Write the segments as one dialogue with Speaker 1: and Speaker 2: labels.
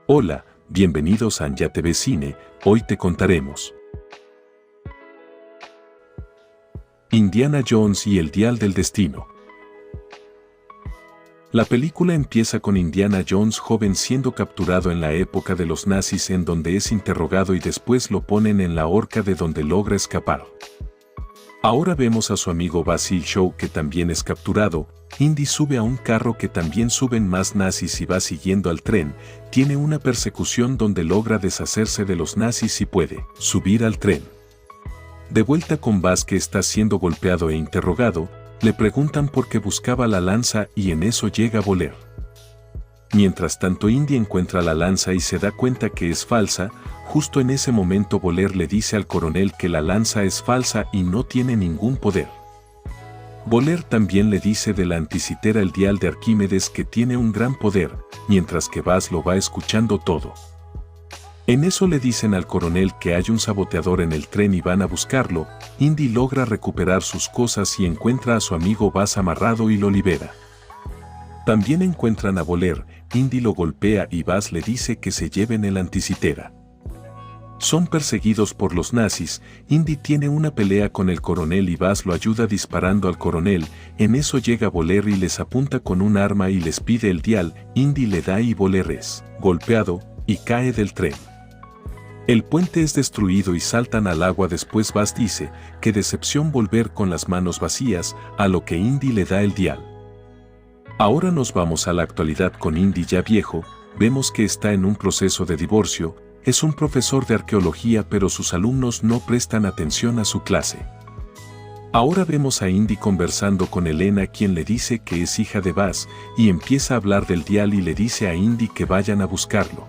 Speaker 1: Hola, bienvenidos a Anya TV Cine. Hoy te contaremos Indiana Jones y el Dial del Destino. La película empieza con Indiana Jones joven siendo capturado en la época de los nazis, en donde es interrogado y después lo ponen en la horca, de donde logra escapar. Ahora vemos a su amigo Basil Shaw, que también es capturado. Indy sube a un carro que también suben más nazis y va siguiendo al tren. Tiene una persecución donde logra deshacerse de los nazis y puede subir al tren. De vuelta con Buzz, que está siendo golpeado e interrogado, le preguntan por qué buscaba la lanza y en eso llega Voller. Mientras tanto, Indy encuentra la lanza y se da cuenta que es falsa. Justo en ese momento Voller le dice al coronel que la lanza es falsa y no tiene ningún poder. Voller también le dice de la anticitera, el dial de Arquímedes, que tiene un gran poder, mientras que Buzz lo va escuchando todo. En eso le dicen al coronel que hay un saboteador en el tren y van a buscarlo. Indy logra recuperar sus cosas y encuentra a su amigo Buzz amarrado y lo libera. También encuentran a Voller. Indy lo golpea y Buzz le dice que se lleven el anticitera. Son perseguidos por los nazis. Indy tiene una pelea con el coronel y Buzz lo ayuda disparando al coronel. En eso llega Voller y les apunta con un arma y les pide el dial. Indy le da y Voller es golpeado y cae del tren. El puente es destruido y saltan al agua. Después Buzz dice que decepción volver con las manos vacías, a lo que Indy le da el dial. Ahora nos vamos a la actualidad con Indy ya viejo. Vemos que está en un proceso de divorcio. Es un profesor de arqueología, pero sus alumnos no prestan atención a su clase. Ahora vemos a Indy conversando con Elena, quien le dice que es hija de Buzz, y empieza a hablar del dial y le dice a Indy que vayan a buscarlo.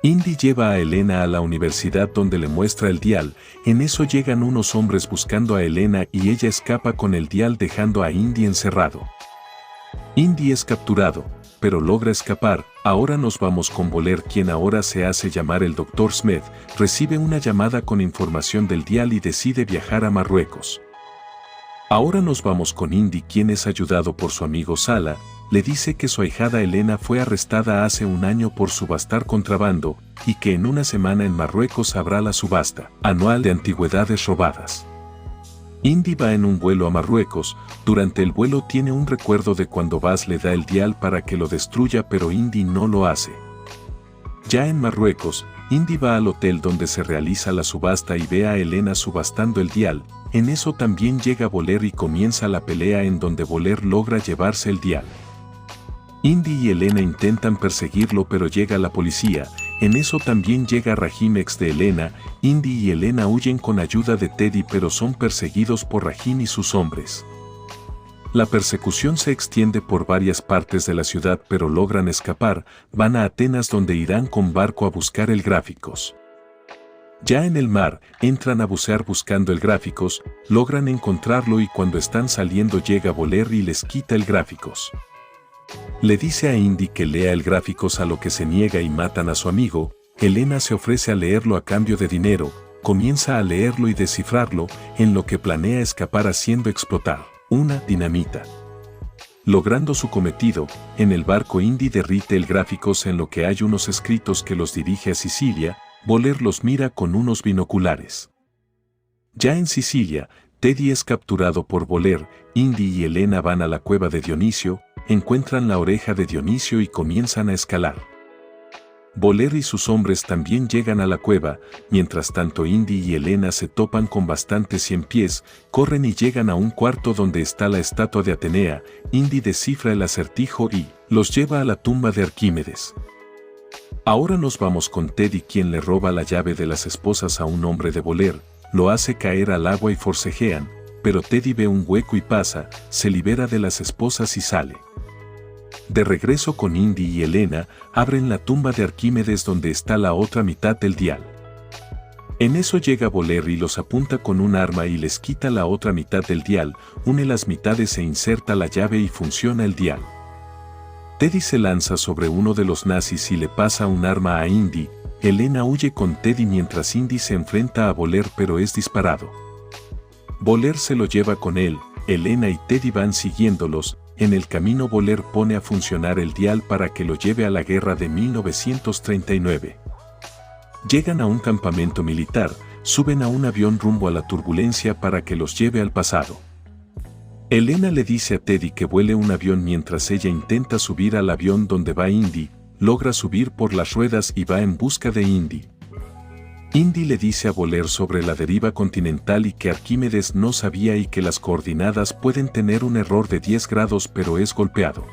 Speaker 1: Indy lleva a Elena a la universidad donde le muestra el dial. En eso llegan unos hombres buscando a Elena y ella escapa con el dial, dejando a Indy encerrado. Indy es capturado, pero logra escapar. Ahora nos vamos con Voller, quien ahora se hace llamar el Dr. Smith. Recibe una llamada con información del dial y decide viajar a Marruecos. Ahora nos vamos con Indy, quien es ayudado por su amigo Sala. Le dice que su ahijada Elena fue arrestada hace un año por subastar contrabando y que en una semana en Marruecos habrá la subasta anual de antigüedades robadas. Indy va en un vuelo a Marruecos. Durante el vuelo tiene un recuerdo de cuando Buzz le da el dial para que lo destruya, pero Indy no lo hace. Ya en Marruecos, Indy va al hotel donde se realiza la subasta y ve a Elena subastando el dial. En eso también llega Voller y comienza la pelea, en donde Voller logra llevarse el dial. Indy y Elena intentan perseguirlo, pero llega la policía. En eso también llega Rahim, ex de Elena. Indy y Elena huyen con ayuda de Teddy, pero son perseguidos por Rahim y sus hombres. La persecución se extiende por varias partes de la ciudad, pero logran escapar. Van a Atenas, donde irán con barco a buscar el Gráficos. Ya en el mar, entran a bucear buscando el Gráficos, logran encontrarlo y cuando están saliendo llega Voller y les quita el Gráficos. Le dice a Indy que lea el Gráficos, a lo que se niega y matan a su amigo. Elena se ofrece a leerlo a cambio de dinero. Comienza a leerlo y descifrarlo, en lo que planea escapar haciendo explotar una dinamita. Logrando su cometido, en el barco Indy derrite el Gráficos, en lo que hay unos escritos que los dirige a Sicilia. Voller los mira con unos binoculares. Ya en Sicilia, Teddy es capturado por Voller. Indy y Elena van a la cueva de Dionisio, encuentran la oreja de Dionisio y comienzan a escalar. Voller y sus hombres también llegan a la cueva. Mientras tanto, Indy y Elena se topan con bastantes 100 pies, corren y llegan a un cuarto donde está la estatua de Atenea. Indy descifra el acertijo y los lleva a la tumba de Arquímedes. Ahora nos vamos con Teddy, quien le roba la llave de las esposas a un hombre de Voller, lo hace caer al agua y forcejean, pero Teddy ve un hueco y pasa, se libera de las esposas y sale. De regreso con Indy y Elena, abren la tumba de Arquímedes donde está la otra mitad del dial. En eso llega Voller y los apunta con un arma y les quita la otra mitad del dial, une las mitades e inserta la llave y funciona el dial. Teddy se lanza sobre uno de los nazis y le pasa un arma a Indy. Elena huye con Teddy mientras Indy se enfrenta a Voller, pero es disparado. Voller se lo lleva con él. Elena y Teddy van siguiéndolos. en el camino Voller pone a funcionar el dial para que lo lleve a la guerra de 1939. Llegan a un campamento militar, suben a un avión rumbo a la turbulencia para que los lleve al pasado. Elena le dice a Teddy que vuele un avión mientras ella intenta subir al avión donde va Indy, logra subir por las ruedas y va en busca de Indy. Indy le dice a Voller sobre la deriva continental y que Arquímedes no sabía y que las coordenadas pueden tener un error de 10 grados pero es golpeado.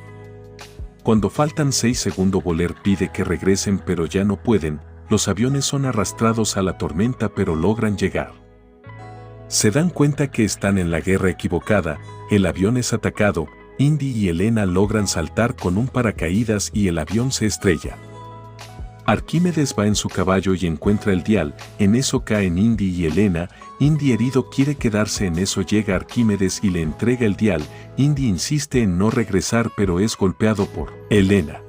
Speaker 1: Cuando faltan 6 segundos Voller pide que regresen pero ya no pueden, los aviones son arrastrados a la tormenta pero logran llegar. Se dan cuenta que están en la guerra equivocada, el avión es atacado, Indy y Elena logran saltar con un paracaídas y el avión se estrella. Arquímedes va en su caballo y encuentra el dial, en eso caen Indy y Elena, Indy herido quiere quedarse, en eso llega Arquímedes y le entrega el dial, Indy insiste en no regresar pero es golpeado por Elena.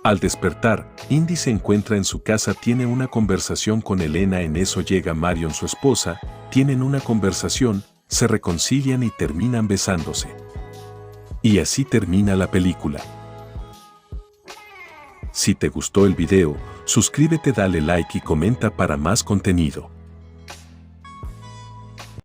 Speaker 1: Al despertar, Indy se encuentra en su casa, tiene una conversación con Elena, en eso llega Marion, su esposa, tienen una conversación, se reconcilian y terminan besándose. Y así termina la película. Si te gustó el video, suscríbete, dale like y comenta para más contenido.